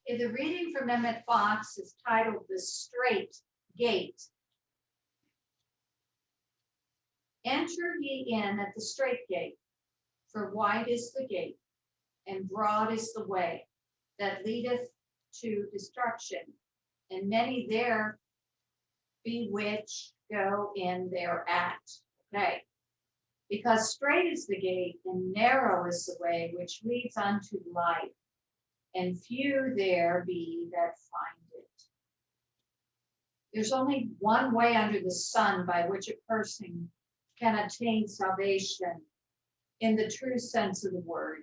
The reading from Emmett Fox is titled The Straight Gate. Enter ye in at the straight gate, for wide is the gate, and broad is the way that leadeth to destruction, and many there be which go in thereat. Okay. Because straight is the gate, and narrow is the way which leads unto life, and few there be that find it. There's only one way under the sun by which a person can attain salvation in the true sense of the word.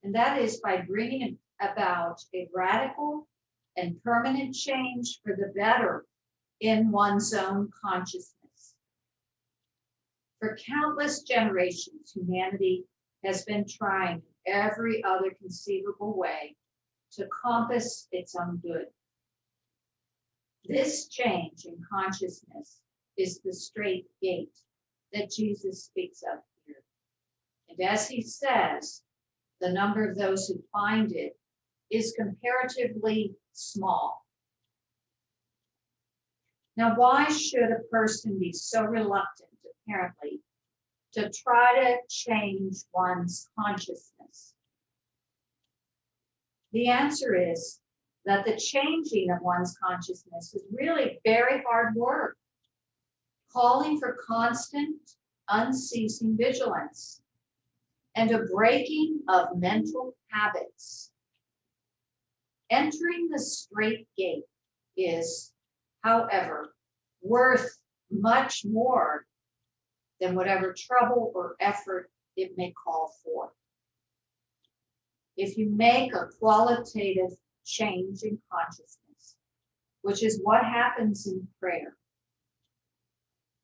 And that is by bringing about a radical and permanent change for the better in one's own consciousness. For countless generations, humanity has been trying every other conceivable way to compass its own good. This change in consciousness is the straight gate that Jesus speaks of here. And as he says, the number of those who find it is comparatively small. Now, why should a person be so reluctant, apparently, to try to change one's consciousness? The answer is that the changing of one's consciousness is really very hard work, calling for constant, unceasing vigilance and a breaking of mental habits. Entering the straight gate is, however, worth much more than whatever trouble or effort it may call for. If you make a qualitative change in consciousness, which is what happens in prayer,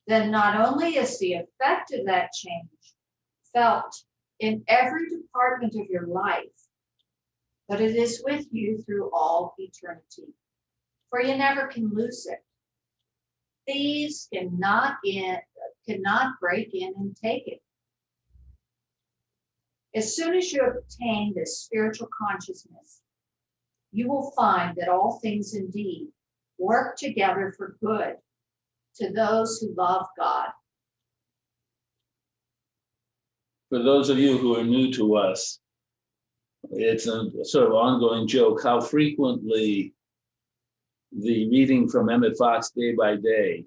then not only is the effect of that change felt in every department of your life, but it is with you through all eternity, for you never can lose it. Thieves cannot break in and take it. As soon as you obtain this spiritual consciousness, you will find that all things indeed work together for good to those who love God. For those of you who are new to us, it's a sort of ongoing joke how frequently the reading from Emmett Fox Day by Day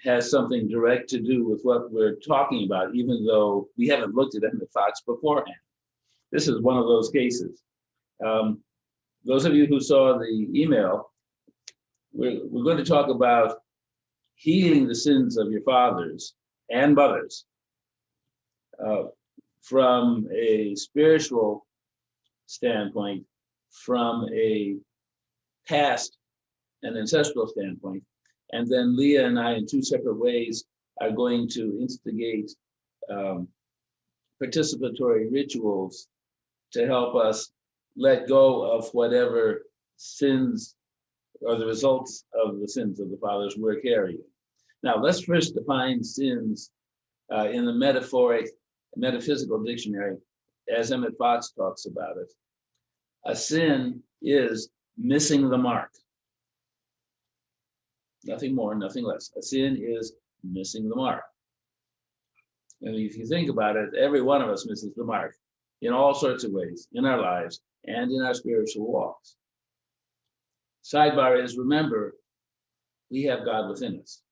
has something direct to do with what we're talking about, even though we haven't looked at Emmett Fox beforehand. This is one of those cases. Those of you who saw the email, we're going to talk about healing the sins of your fathers and mothers from a spiritual standpoint, from a past and ancestral standpoint. And then Leah and I, in two separate ways, are going to instigate participatory rituals to help us let go of whatever sins or the results of the sins of the fathers we're carrying. Now, let's first define sins in the metaphysical dictionary, as Emmett Fox talks about it. A sin is missing the mark. Nothing more, nothing less. A sin is missing the mark. And if you think about it, every one of us misses the mark in all sorts of ways in our lives and in our spiritual walks. Sidebar is, remember, we have God within us.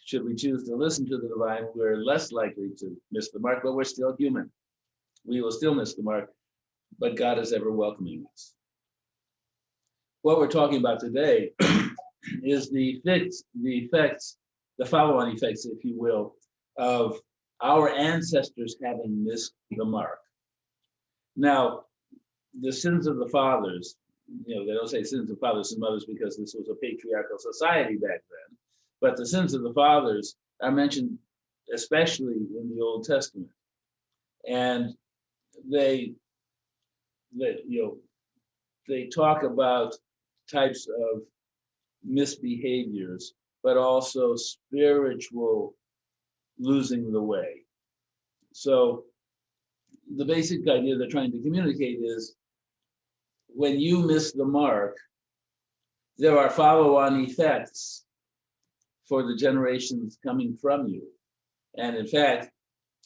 Should we choose to listen to the divine, we're less likely to miss the mark, but we're still human. We will still miss the mark, but God is ever welcoming us. What we're talking about today is the follow-on effects, if you will, of our ancestors having missed the mark. Now, the sins of the fathers, they don't say sins of fathers and mothers because this was a patriarchal society back then, but the sins of the fathers are mentioned especially in the Old Testament. And they talk about types of misbehaviors, but also spiritual losing the way. So the basic idea they're trying to communicate is when you miss the mark, there are follow-on effects for the generations coming from you. And in fact,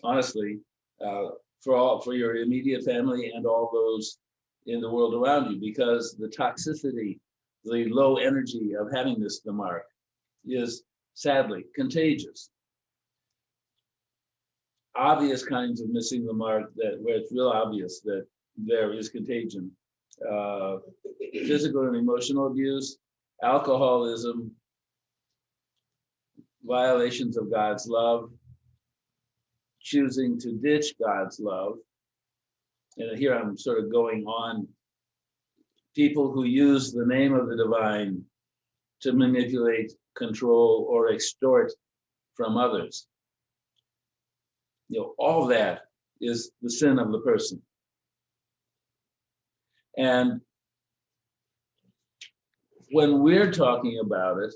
honestly, for your immediate family and all those in the world around you, because the toxicity, the low energy of having missed the mark is sadly contagious. Obvious kinds of missing the mark where it's real obvious that there is contagion. Physical and emotional abuse, alcoholism, violations of God's love, choosing to ditch God's love. And here I'm sort of going on. People who use the name of the divine to manipulate, control, or extort from others. All that is the sin of the person. And when we're talking about it,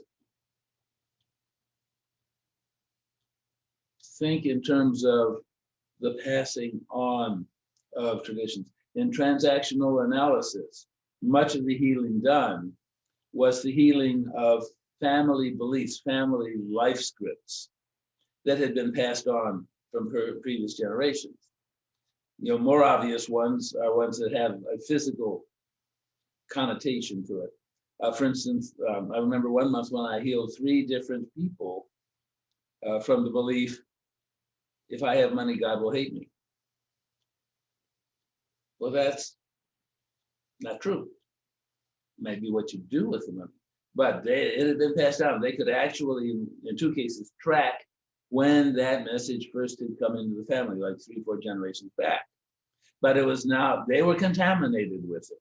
think in terms of the passing on of traditions. In transactional analysis, much of the healing done was the healing of family beliefs, family life scripts that had been passed on from previous generations. More obvious ones are ones that have a physical connotation to it. For instance, I remember one month when I healed 3 different people from the belief, if I have money, God will hate me. Well, that's not true. Maybe what you do with the money, but it had been passed down. They could actually, in 2 cases, track when that message first had come into the family, like 3, 4 generations back. But it was now, they were contaminated with it.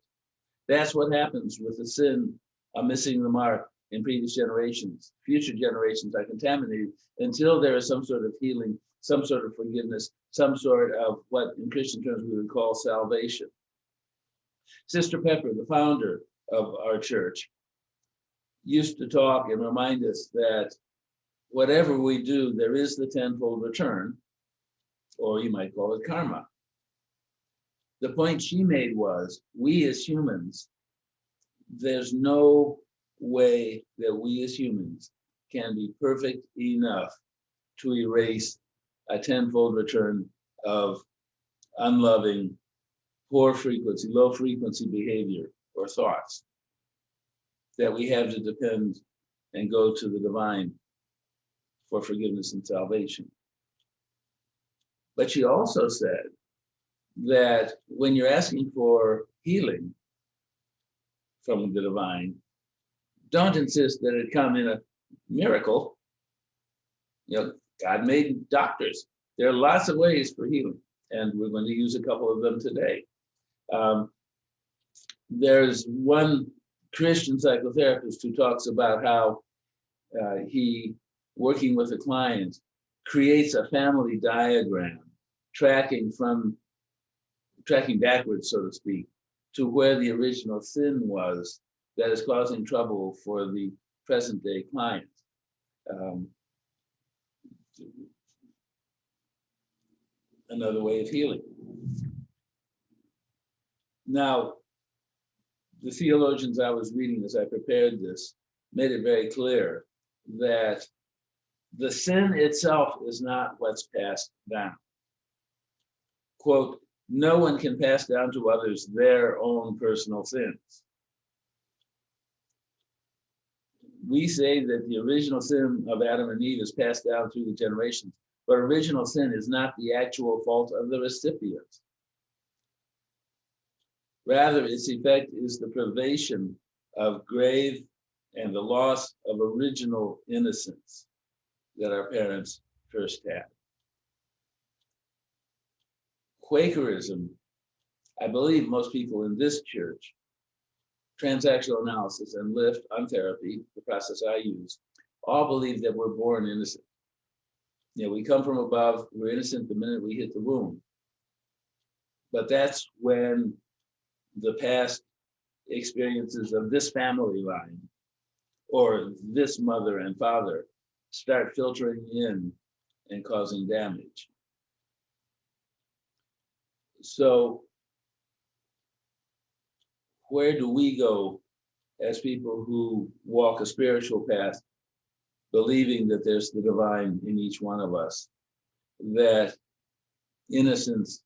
That's what happens with the sin of missing the mark in previous generations. Future generations are contaminated until there is some sort of healing, some sort of forgiveness, some sort of what in Christian terms we would call salvation. Sister Pepper, the founder of our church, used to talk and remind us that whatever we do, there is the tenfold return, or you might call it karma. The point she made was, we as humans, there's no way that we as humans can be perfect enough to erase a tenfold return of unloving, poor frequency, low frequency behavior or thoughts, that we have to depend and go to the divine for forgiveness and salvation. But she also said that when you're asking for healing from the divine, don't insist that it come in a miracle. God made doctors. There are lots of ways for healing, and we're going to use a couple of them today. There's one Christian psychotherapist who talks about how he, working with a client, creates a family diagram, tracking backwards, so to speak, to where the original sin was that is causing trouble for the present day client. Another way of healing. Now, the theologians I was reading as I prepared this made it very clear that the sin itself is not what's passed down. Quote, no one can pass down to others their own personal sins. We say that the original sin of Adam and Eve is passed down through the generations, but original sin is not the actual fault of the recipient. Rather, its effect is the privation of grave and the loss of original innocence that our parents first had. Quakerism, I believe most people in this church, transactional analysis and LIIFT on therapy, the process I use, all believe that we're born innocent. We come from above, we're innocent the minute we hit the womb. But that's when the past experiences of this family line or this mother and father start filtering in and causing damage. So where do we go as people who walk a spiritual path, believing that there's the divine in each one of us, that innocence,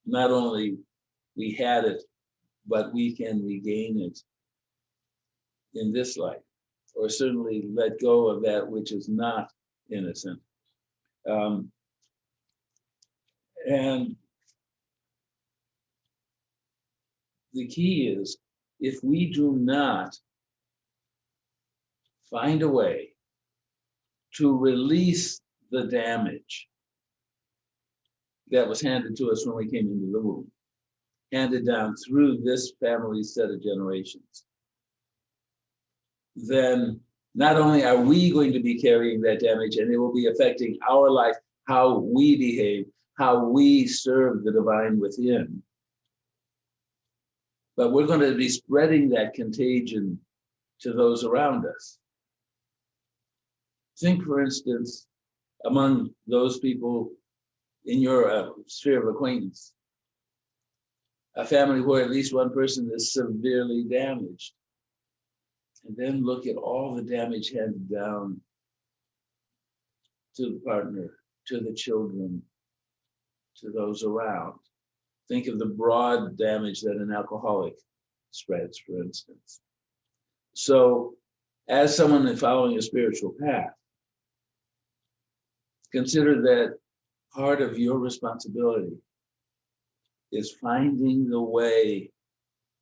not only we had it, but we can regain it in this life, or certainly let go of that which is not innocent. And the key is, if we do not find a way to release the damage that was handed to us when we came into the womb, handed down through this family set of generations, then not only are we going to be carrying that damage, and it will be affecting our life, how we behave, how we serve the divine within, but we're going to be spreading that contagion to those around us. Think, for instance, among those people in your sphere of acquaintance, a family where at least one person is severely damaged. And then look at all the damage handed down to the partner, to the children, to those around. Think of the broad damage that an alcoholic spreads, for instance. So, as someone following a spiritual path, consider that part of your responsibility is finding the way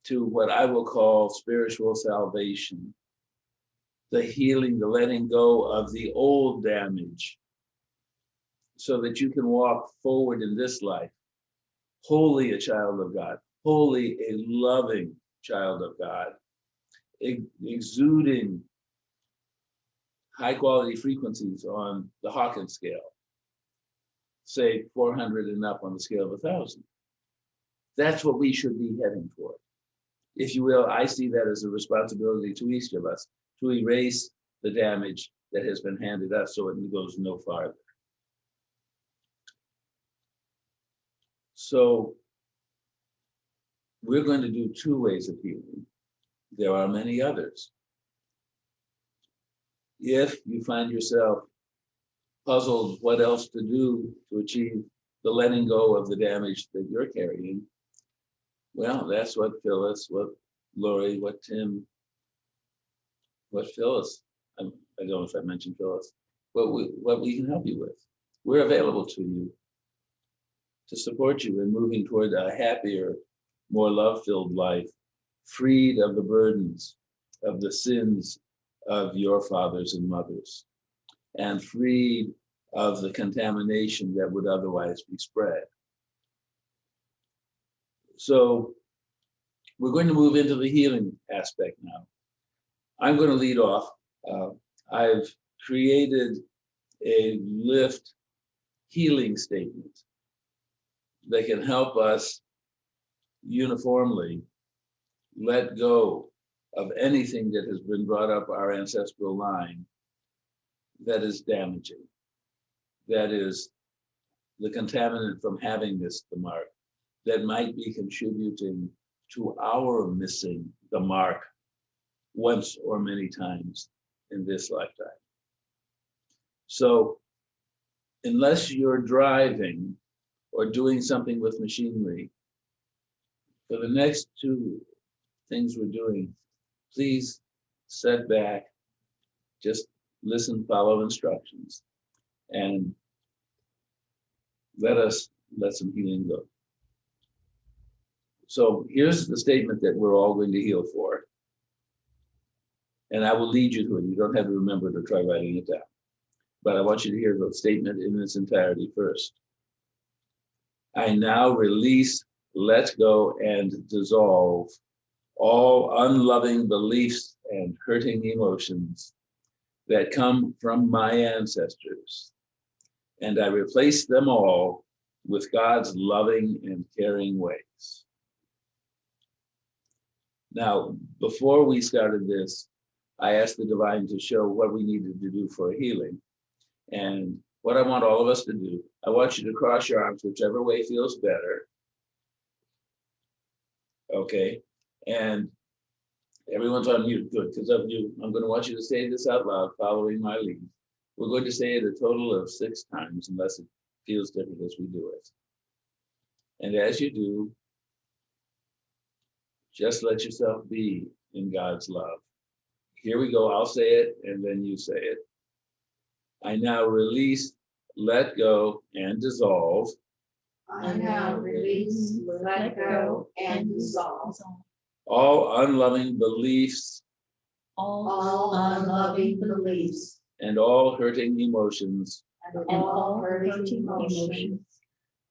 to what I will call spiritual salvation, the healing, the letting go of the old damage, so that you can walk forward in this life, wholly a child of God, wholly a loving child of God, exuding high quality frequencies on the Hawkins scale, say 400 and up on the scale of 1,000. That's what we should be heading toward. If you will, I see that as a responsibility to each of us to erase the damage that has been handed us so it goes no farther. So we're going to do two ways of healing. There are many others. If you find yourself puzzled what else to do to achieve the letting go of the damage that you're carrying, well, that's what Phyllis, what Lori, what Tim, what Phyllis, I don't know if I mentioned Phyllis, what we can help you with. We're available to you to support you in moving toward a happier, more love-filled life, freed of the burdens of the sins of your fathers and mothers, and freed of the contamination that would otherwise be spread. So we're going to move into the healing aspect now. I'm going to lead off. I've created a LIIFT healing statement that can help us uniformly let go of anything that has been brought up our ancestral line that is damaging, that is the contaminant from having missed the mark, that might be contributing to our missing the mark once or many times in this lifetime. So unless you're driving or doing something with machinery, for the next two things we're doing, please set back, just listen, follow instructions, and let some healing go. So here's the statement that we're all going to heal for. And I will lead you to it. You don't have to remember it or try writing it down. But I want you to hear the statement in its entirety first. I now release, let go, and dissolve all unloving beliefs and hurting emotions that come from my ancestors. And I replace them all with God's loving and caring ways. Now, before we started this, I asked the divine to show what we needed to do for healing. And what I want all of us to do, I want you to cross your arms whichever way feels better. Okay, and everyone's on mute, good, because of you. I'm going to want you to say this out loud, following my lead. We're going to say it a total of 6 times, unless it feels different as we do it. And as you do, just let yourself be in God's love. Here we go. I'll say it, and then you say it. I now release, let go, and dissolve I now release, let go, and dissolve all unloving beliefs all unloving beliefs and all hurting emotions and all hurting emotions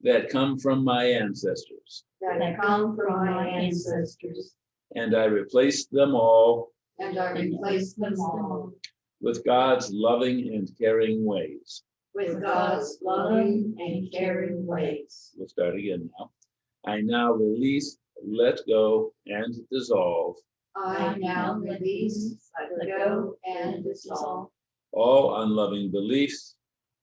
that come from my ancestors. that come from my ancestors. And I replace them all And I replace them all with God's loving and caring ways. with God's loving and caring ways. We'll start again now. I now release, let go, and dissolve I now release, let go, and dissolve all unloving beliefs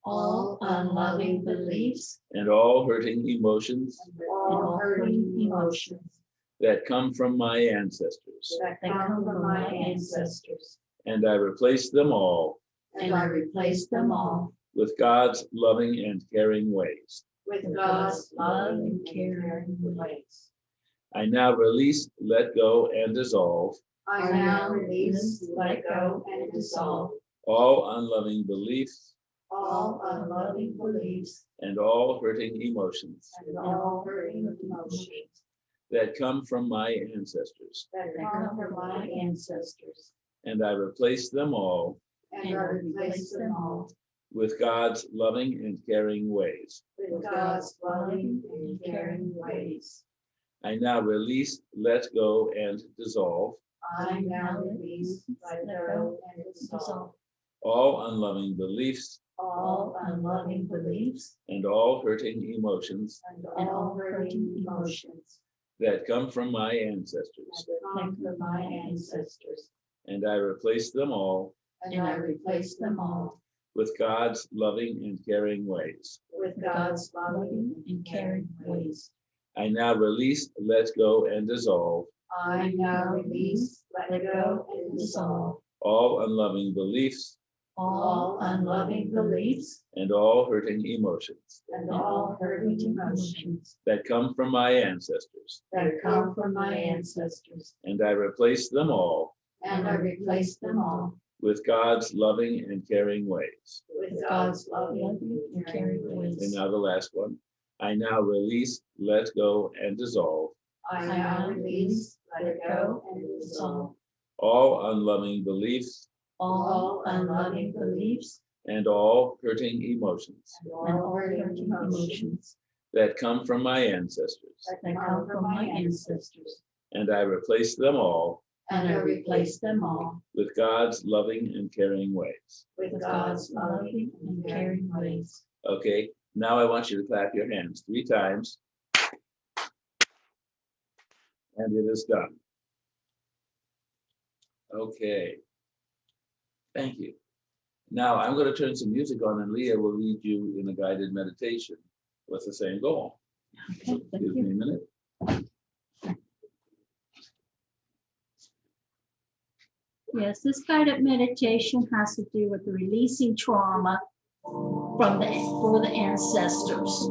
all unloving beliefs and all hurting emotions and all hurting emotions that come from my ancestors. that come from my ancestors. And I replace them all And I replace them all with God's loving and caring ways. with God's loving and caring ways. I now release, let go, and dissolve I now release, let go, and dissolve all unloving beliefs all unloving beliefs and all hurting emotions and all hurting emotions that come from my ancestors. that come from my ancestors. And I replace them all And I replace them all with God's loving and caring ways. with God's loving and caring ways. I now release, let go, and dissolve I now release, let go, and dissolve all unloving beliefs all unloving beliefs and all hurting emotions and all hurting emotions that come from my ancestors. that come from my ancestors. And I replace them all And I replace them all with God's loving and caring ways. with God's loving and caring ways. I now release, let go, and dissolve I now release, let go, and dissolve all unloving beliefs all unloving beliefs and all hurting emotions and all hurting emotions that come from my ancestors. that come from my ancestors. And I replace them all And I replace them all with God's loving and caring ways. with God's loving and caring And ways. now the last one. I now release, let go, and dissolve I now release, let go, and dissolve all unloving beliefs all unloving beliefs and all hurting emotions and all hurting emotions that come from my ancestors. that come from my ancestors. And I replace them all And I replace them all with God's loving and caring ways. with God's loving and caring ways. Okay, now I want you to clap your hands 3 times. And it is done. Okay. Thank you. Now I'm going to turn some music on, and Leah will lead you in a guided meditation with the same goal. So Okay, thank give me a minute. Yes, this guided meditation has to do with releasing trauma from for the ancestors,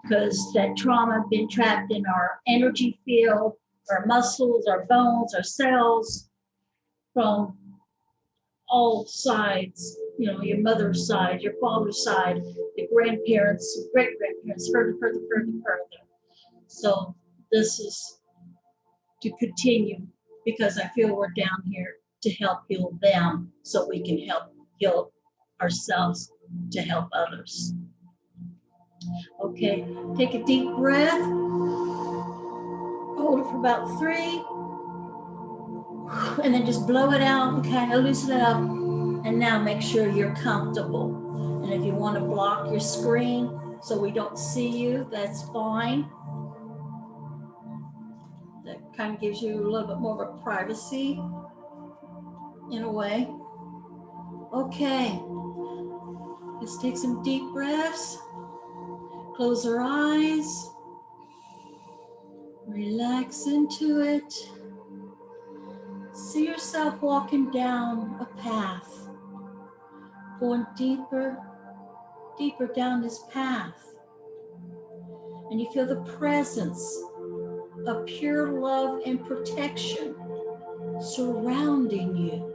because that trauma has been trapped in our energy field, our muscles, our bones, our cells, from all sides. You know, your mother's side, your father's side, the grandparents, great grandparents, further. So this is to continue, because I feel we're down here to help heal them, so we can help heal ourselves to help others. Okay, take a deep breath. Hold it for about 3. And then just blow it out and kind of loosen it up. And now make sure you're comfortable. And if you want to block your screen so we don't see you, that's fine. That kind of gives you a little bit more of a privacy in a way. Okay, let's take some deep breaths. Close our eyes. Relax into it. See yourself walking down a path, going deeper, deeper down this path. And you feel the presence of pure love and protection surrounding you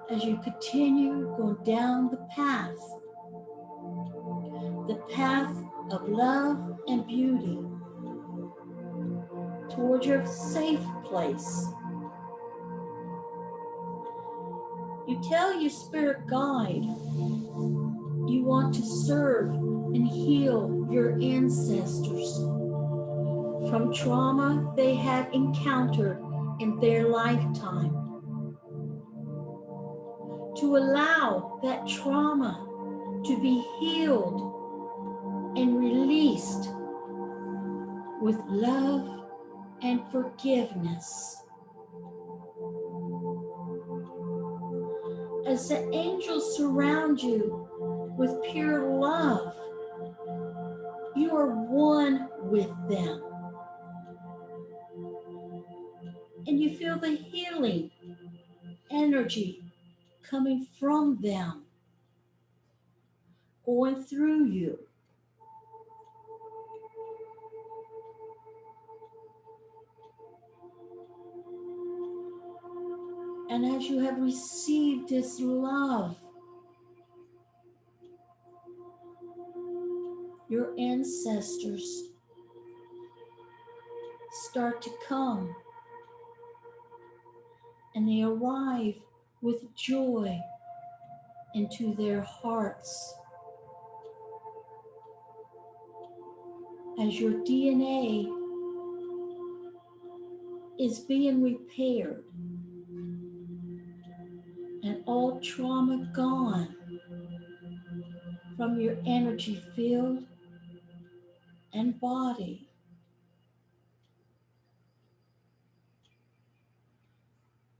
as you continue going down the path of love and beauty toward your safe place. You tell your spirit guide you want to serve and heal your ancestors from trauma they have encountered in their lifetime. To allow that trauma to be healed and released with love and forgiveness. As the angels surround you with pure love, you are one with them. And you feel the healing energy coming from them, going through you. And as you have received this love, your ancestors start to come, and they arrive with joy into their hearts as your DNA is being repaired and all trauma gone from your energy field and body.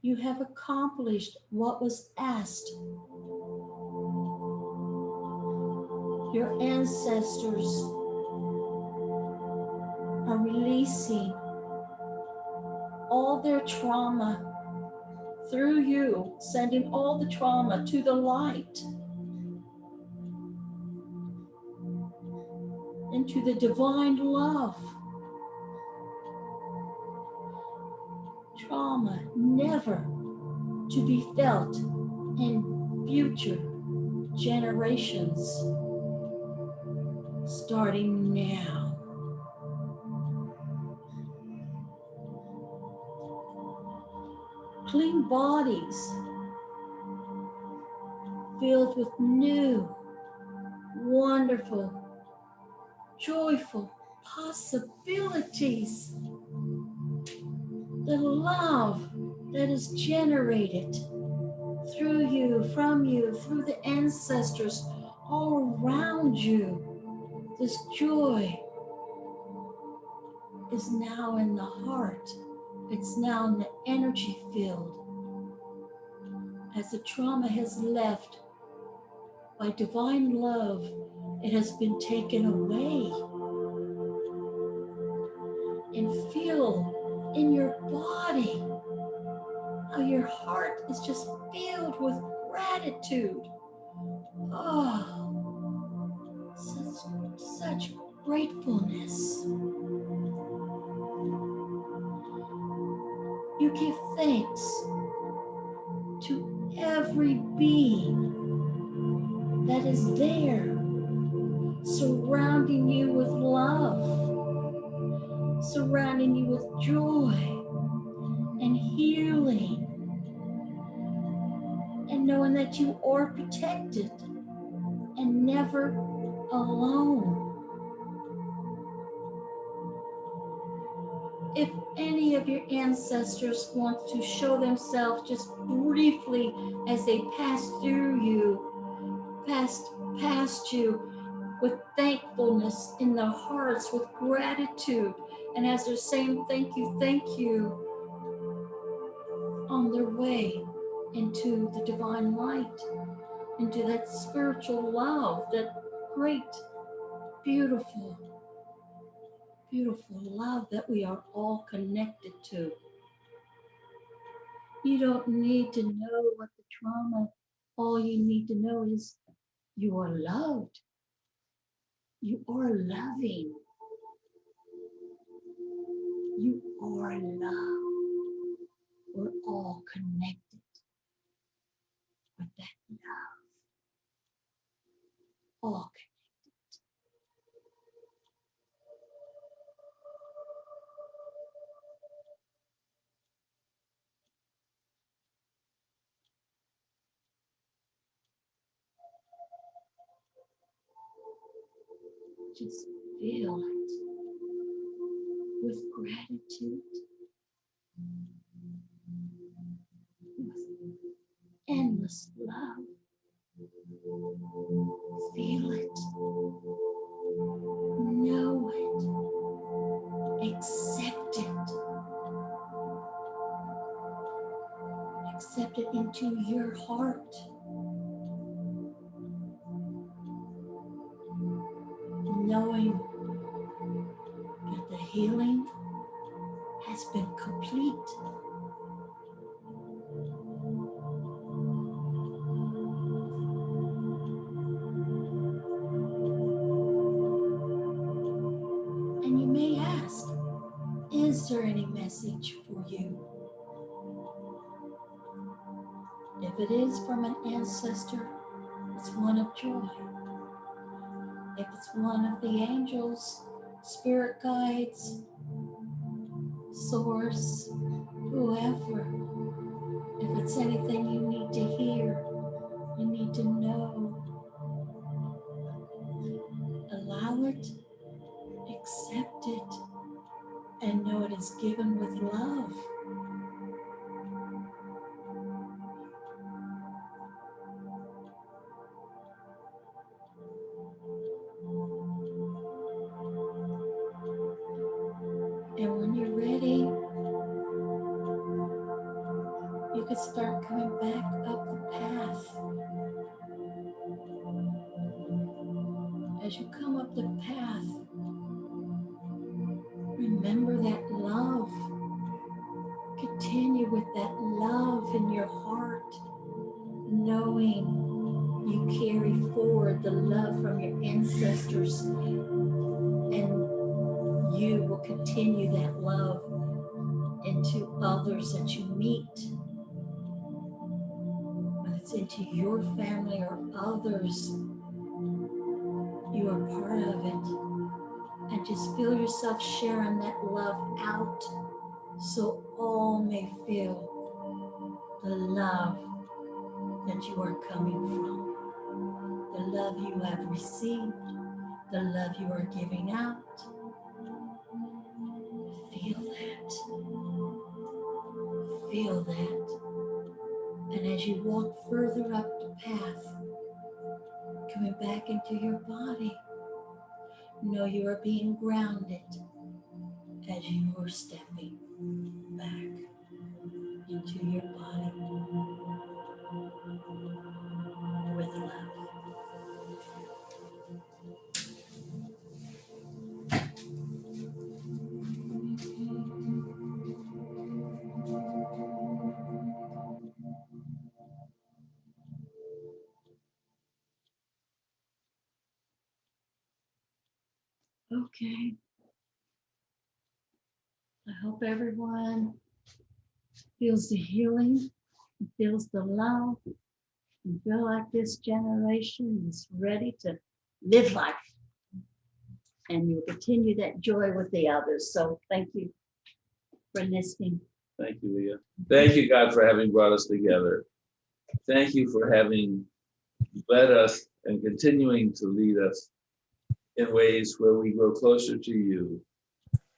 You have accomplished what was asked. Your ancestors are releasing all their trauma through you, sending all the trauma to the light, into the divine love. Trauma never to be felt in future generations, starting now. Clean bodies filled with new, wonderful, joyful possibilities. The love that is generated through you, from you, through the ancestors all around you. This joy is now in the heart. It's now in the energy field. As the trauma has left, by divine love, it has been taken away. And feel in your body how your heart is just filled with gratitude. Oh, such gratefulness. You give thanks to every being that is there, surrounding you with love, surrounding you with joy and healing, and knowing that you are protected and never alone. If any of your ancestors want to show themselves just briefly as they pass through you, past you, with thankfulness in their hearts, with gratitude, and as they're saying thank you, on their way into the divine light, into that spiritual love, that great, beautiful beautiful love that we are all connected to. You don't need to know what the trauma, all you need to know is you are loved. You are loving. You are loved. We're all connected with that love. All connected. Just feel it with gratitude, with endless love. Feel it. Know it. Accept it. Accept it into your heart. Knowing that the healing has been complete. And you may ask, is there any message for you? If it is from an ancestor, it's one of joy. If it's one of the angels, spirit guides, source, whoever, if it's anything you need to hear, you need to know, allow it, accept it, and know it is given with love. And when you're ready, you can start coming back up the path. As you come up the path, remember that love. Continue with that love in your heart, knowing you carry forward the love from your ancestors, and you will continue that love into others that you meet, whether it's into your family or others. You are part of it, and just feel yourself sharing that love out so all may feel the love that you are coming from, the love you have received, the love you are giving out. Feel that. Feel that. And as you walk further up the path, coming back into your body, know you are being grounded as you are stepping back into your body with love. Okay. I hope everyone feels the healing, feels the love, and feel like this generation is ready to live life. And you'll continue that joy with the others. So thank you for listening. Thank you, Leah. Thank you, God, for having brought us together. Thank you for having led us and continuing to lead us in ways where we grow closer to you,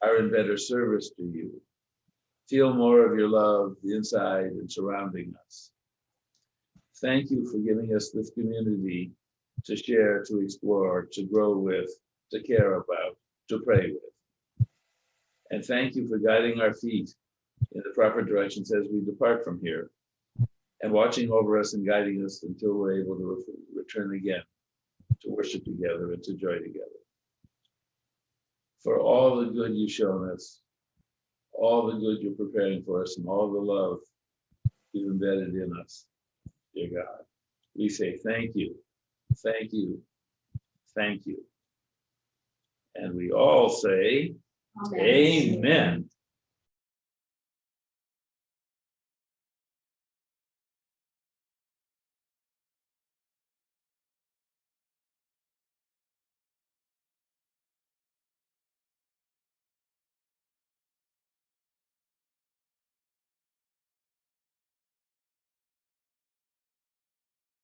are in better service to you, feel more of your love inside and surrounding us. Thank you for giving us this community to share, to explore, to grow with, to care about, to pray with. And thank you for guiding our feet in the proper directions as we depart from here, and watching over us and guiding us until we're able to return again to worship together and to joy together. for all the good you've shown us, all the good you're preparing for us, and all the love you've embedded in us, dear God. We say thank you, thank you, thank you. And we all say, Amen. Amen.